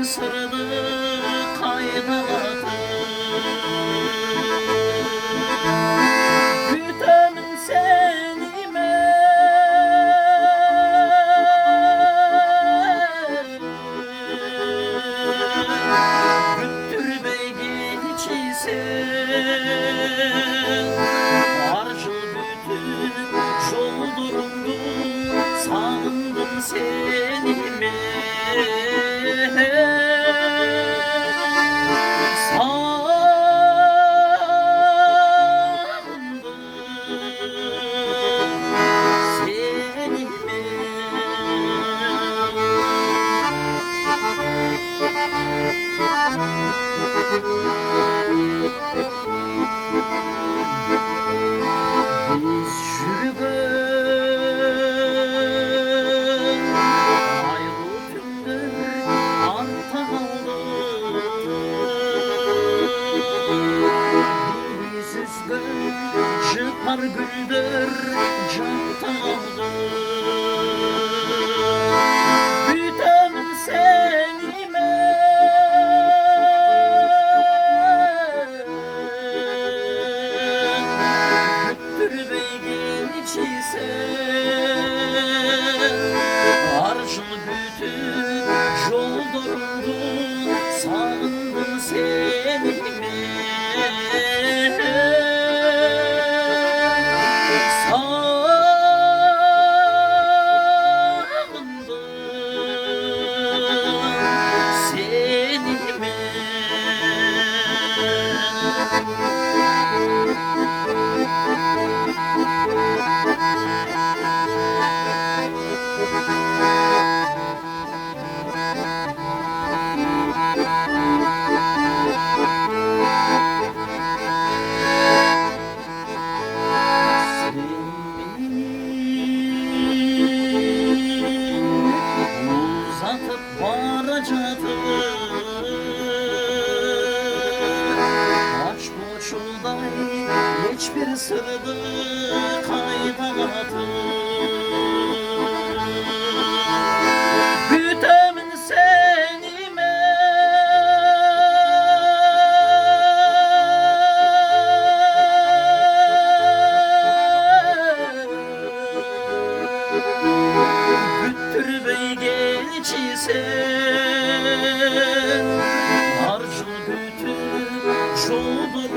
sırrı kaynadı. Gütemin seni güttür beygin içisin. Arjıl bütün çoldurumdu, sağındım seni biz yürüdük aylı tündür arta kaldık. Bir süzgün çıpar güldür canta kaldık. Bütemin seni arjıl bütün yoldurdu, sağındım seni uzatıp varacaktım. Aç buçulday hiçbir sırrı kaynamadı. Gütemin seni güttür beygin içisin. Arjıl bütün çoğuldur